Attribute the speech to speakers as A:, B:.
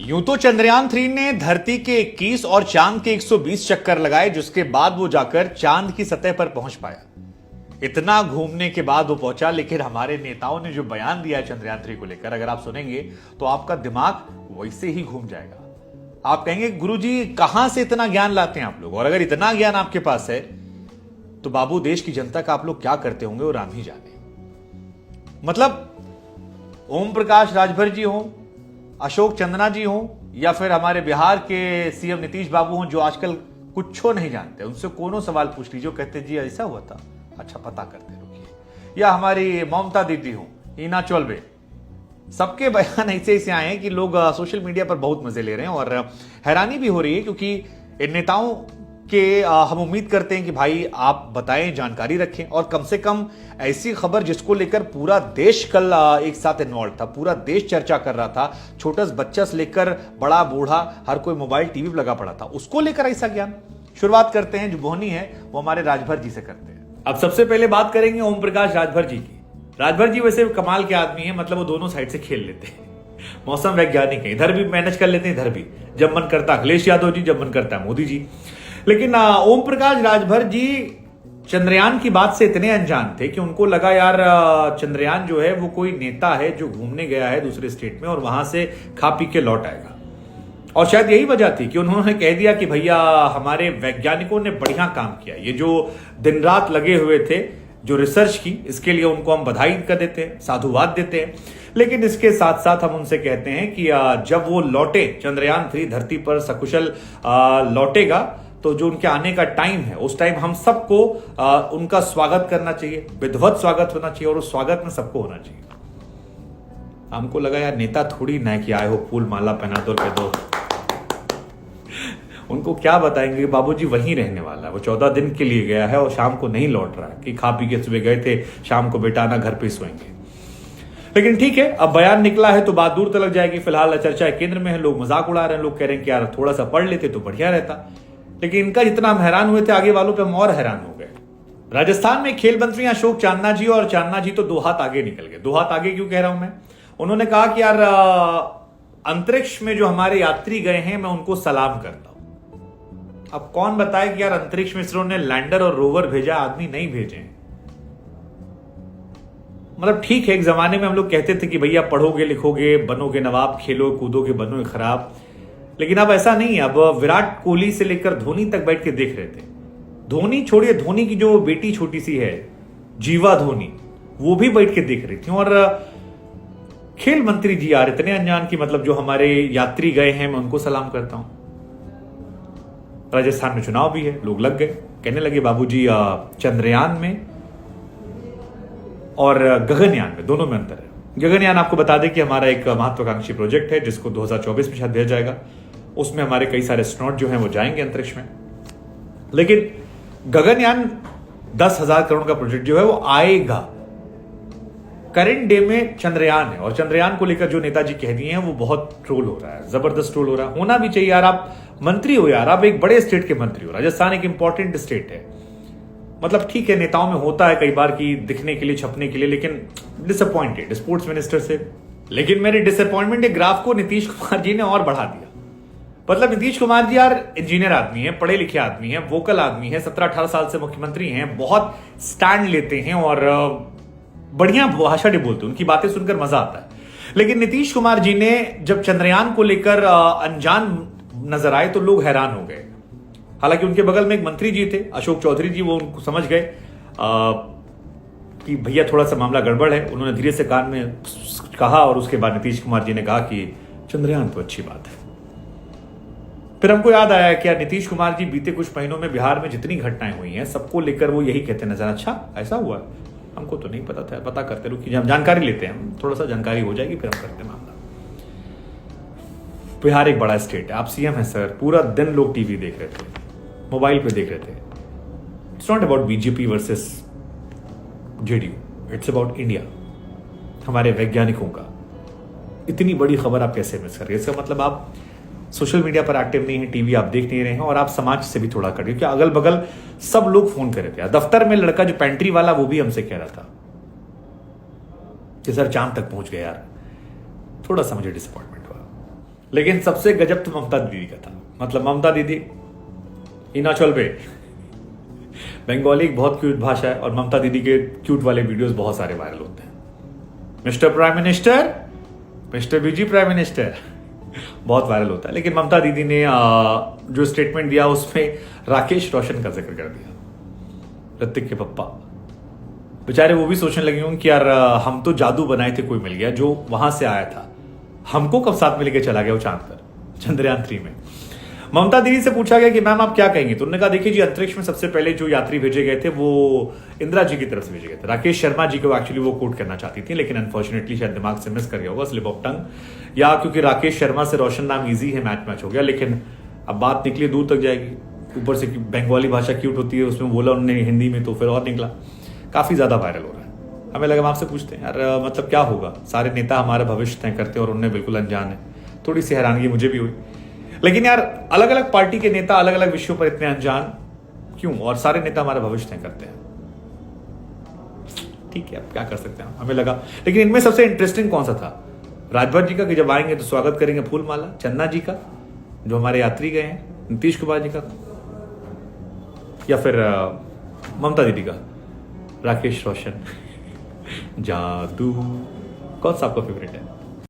A: यूं तो चंद्रयान-3 ने धरती के 21 और चांद के 120 चक्कर लगाए, जिसके बाद वो जाकर चांद की सतह पर पहुंच पाया। इतना घूमने के बाद वो पहुंचा, लेकिन हमारे नेताओं ने जो बयान दिया है चंद्रयान-3 को लेकर, अगर आप सुनेंगे तो आपका दिमाग वैसे ही घूम जाएगा। आप कहेंगे गुरुजी कहां से इतना ज्ञान लाते हैं आप लोग, और अगर इतना ज्ञान आपके पास है तो बाबू देश की जनता का आप लोग क्या करते होंगे वो राम ही जाने। मतलब ओम प्रकाश राजभर जी हो, अशोक चंदना जी हो, या फिर हमारे बिहार के सीएम नीतीश बाबू हो, जो आजकल कुछ नहीं जानते, उनसे कोनो सवाल पूछ लीजिए, कहते जी ऐसा हुआ था, अच्छा पता करते रुकिए। या हमारी ममता दीदी हो, हीना चौलबे, सबके बयान ऐसे ऐसे आए हैं कि लोग सोशल मीडिया पर बहुत मजे ले रहे हैं और हैरानी भी हो रही है, क्योंकि इन नेताओं के हम उम्मीद करते हैं कि भाई आप बताएं, जानकारी रखें, और कम से कम ऐसी खबर जिसको लेकर पूरा देश कल एक साथ इन्वॉल्व था, पूरा देश चर्चा कर रहा था, छोटा बच्चा से लेकर बड़ा बूढ़ा हर कोई मोबाइल टीवी पर लगा पड़ा था, उसको लेकर ऐसा ज्ञान। शुरुआत करते हैं, जो बोहनी है वो हमारे राजभर जी से करते हैं। अब सबसे पहले बात करेंगे ओम प्रकाश राजभर जी की। राजभर जी वैसे कमाल के आदमी है, मतलब वो दोनों साइड से खेल लेते हैं, मौसम वैज्ञानिक है, इधर भी मैनेज कर लेते हैं, इधर भी, जब मन करता अखिलेश यादव जी, जब मन करता है मोदी जी। लेकिन ओम प्रकाश राजभर जी चंद्रयान की बात से इतने अनजान थे कि उनको लगा यार चंद्रयान जो है वो कोई नेता है जो घूमने गया है दूसरे स्टेट में और वहां से खा पी के लौट आएगा। और शायद यही वजह थी कि उन्होंने कह दिया कि भैया हमारे वैज्ञानिकों ने बढ़िया काम किया, ये जो दिन रात लगे हुए थे जो रिसर्च की, इसके लिए उनको हम बधाई कर देते हैं, साधुवाद देते हैं। लेकिन इसके साथ साथ हम उनसे कहते हैं कि जब वो लौटे, चंद्रयान-3 धरती पर सकुशल लौटेगा, तो जो उनके आने का टाइम है, उस टाइम हम सबको उनका स्वागत करना चाहिए, विधिवत स्वागत होना चाहिए, और उस स्वागत में सबको होना चाहिए। हमको लगा यार नेता थोड़ी ना कि आए हो फूल माला पहना दो, कह दो, उनको क्या बताएंगे बाबूजी वहीं रहने वाला है, वो 14 दिन के लिए गया है और शाम को नहीं लौट रहा है कि खा पी के सुबह गए थे, शाम को बेटा आना घर पे सोएंगे। लेकिन ठीक है, अब बयान निकला है तो बात दूर तक जाएगी। फिलहाल चर्चा केंद्र में है, लोग मजाक उड़ा रहे हैं, लोग कह रहे हैं कि यार थोड़ा सा पढ़ लेते तो बढ़िया रहता। लेकिन इनका जितना हम हैरान हुए थे, आगे वालों पे हम और हैरान हो गए। राजस्थान में खेल मंत्री अशोक चांदना जी, और चांदना जी तो 2 हाथ आगे निकल गए। 2 हाथ आगे क्यों कह रहा हूं मैं? उन्होंने कहा कि यार अंतरिक्ष में जो हमारे यात्री गए हैं, मैं उनको सलाम करता हूं। अब कौन बताए कि यार अंतरिक्ष में इसरो ने लैंडर और रोवर भेजा, आदमी नहीं भेजे। मतलब ठीक है, एक जमाने में हम लोग कहते थे कि भैया पढ़ोगे लिखोगे बनोगे नवाब, खेलो कूदोगे बनोगे खराब, लेकिन अब ऐसा नहीं है। अब विराट कोहली से लेकर धोनी तक बैठ के देख रहे थे। धोनी छोड़िए, धोनी की जो बेटी छोटी सी है जीवा धोनी, वो भी बैठ के देख रही थी। और खेल मंत्री जी यार इतने अनजान की, मतलब जो हमारे यात्री गए हैं मैं उनको सलाम करता हूं। राजस्थान में चुनाव भी है, लोग लग गए, कहने लगे बाबूजी चंद्रयान में और गगनयान में, दोनों में अंतर है। गगनयान आपको बता दें कि हमारा एक महत्वाकांक्षी प्रोजेक्ट है जिसको 2024 में शायद भेजा जाएगा। उसमें हमारे कई सारे एस्ट्रोनॉट जो हैं वो जाएंगे अंतरिक्ष में। लेकिन गगनयान 10,000 करोड़ का प्रोजेक्ट जो है वो आएगा। करंट डे में चंद्रयान है, और चंद्रयान को लेकर जो नेताजी कह दिए हैं वो बहुत ट्रोल हो रहा है, जबरदस्त ट्रोल हो रहा है। होना भी चाहिए यार, आप मंत्री हो यार, आप एक बड़े स्टेट के मंत्री हो, राजस्थान एक इंपॉर्टेंट स्टेट है। मतलब ठीक है, नेताओं में होता है कई बार कि दिखने के लिए, छपने के लिए, लेकिन डिसअपॉइंटेड स्पोर्ट्स मिनिस्टर से। लेकिन मेरे डिसअपॉइंटमेंट के ग्राफ को नीतीश कुमार जी ने और बढ़ा दिया। मतलब नीतीश कुमार जी यार इंजीनियर आदमी है, पढ़े लिखे आदमी है, वोकल आदमी है, 17-18 साल से मुख्यमंत्री हैं, बहुत स्टैंड लेते हैं और बढ़िया भाषा भी बोलते हैं, उनकी बातें सुनकर मजा आता है। लेकिन नीतीश कुमार जी ने जब चंद्रयान को लेकर अनजान नजर आए तो लोग हैरान हो गए। हालांकि उनके बगल में एक मंत्री जी थे अशोक चौधरी जी, वो उनको समझ गए कि भैया थोड़ा सा मामला गड़बड़ है। उन्होंने धीरे से कान में कहा और उसके बाद नीतीश कुमार जी ने कहा कि चंद्रयान तो अच्छी बात है। फिर हमको याद आया कि यार नीतीश कुमार जी बीते कुछ महीनों में बिहार में जितनी घटनाएं हुई हैं सबको लेकर वो यही कहते नजर, अच्छा ऐसा हुआ, हमको तो नहीं पता था, पता करते रुकिए, हम जानकारी लेते हैं, थोड़ा सा जानकारी हो जाएगी फिर हम करते हैं मामला। बिहार एक बड़ा स्टेट है, आप सीएम है सर, पूरा दिन लोग टीवी देख रहे थे, मोबाइल पे देख रहे थे। It's not about BJP versus JDU, it's about India, हमारे वैज्ञानिकों का। इतनी बड़ी खबर आप कैसे मिस कर रहे हैं? इसका मतलब आप सोशल मीडिया पर एक्टिव नहीं है, टीवी आप देख नहीं रहे हैं, और आप समाज से भी थोड़ा कट गए। अगल बगल सब लोग फोन कर रहे थे। दफ्तर में लड़का जो पेंट्री वाला वो भी हमसे कह रहा था कि सर चांद तक पहुंच गए यार। थोड़ा सा मुझे डिसअपॉइंटमेंट हुआ। लेकिन सबसे गजब तो ममता दीदी का था। मतलब ममता दीदी हिमाचल पे बंगाली एक बहुत क्यूट भाषा है और ममता दीदी के क्यूट वाले वीडियोस बहुत सारे वायरल होते हैं। मिस्टर प्राइम मिनिस्टर, मिस्टर बीजी प्राइम मिनिस्टर, बहुत वायरल होता है। लेकिन ममता दीदी ने जो स्टेटमेंट दिया उसमें राकेश रोशन का जिक्र कर दिया, ऋतिक के पप्पा। बेचारे वो भी सोचने लगे होंगे कि यार हम तो जादू बनाए थे, कोई मिल गया जो वहां से आया था, हमको कब साथ में लेके चला गया वो चांद पर, चंद्रयान 3 में। ममता दीदी से पूछा गया कि मैम आप क्या कहेंगे, तो उन्होंने कहा देखिए जी, अंतरिक्ष में सबसे पहले जो यात्री भेजे गए थे वो इंदिरा जी की तरफ से भेजे गए थे। राकेश शर्मा जी को एक्चुअली वो कोट करना चाहती थी, लेकिन अनफॉर्चुनेटली शायद दिमाग से मिस कर गया होगा, स्लिप ऑफ टंग, या क्योंकि राकेश शर्मा से रोशन नाम ईजी है, मैच हो गया। लेकिन अब बात निकली दूर तक जाएगी, ऊपर से बंगाली भाषा क्यूट होती है, उसमें बोला उन्होंने हिंदी में, तो फिर और निकला, काफी ज्यादा वायरल हो रहा है। हमें लगा हम आपसे पूछते हैं यार, मतलब क्या होगा, सारे नेता हमारा भविष्य तय करते हैं और उन्हें बिल्कुल अनजान है। थोड़ी सी हैरानगी मुझे भी हुई, लेकिन यार अलग अलग पार्टी के नेता अलग अलग विषयों पर इतने अनजान क्यों, और सारे नेता हमारा भविष्य तय करते हैं। ठीक है, अब क्या कर सकते हैं, हमें लगा। लेकिन इनमें सबसे इंटरेस्टिंग कौन सा था, राजभर जी का कि जब आएंगे तो स्वागत करेंगे फूलमाला, चन्ना जी का जो हमारे यात्री गए हैं, नीतीश कुमार जी का, या फिर ममता दीदी का राकेश रोशन जादू, कौन सा आपका फेवरेट है?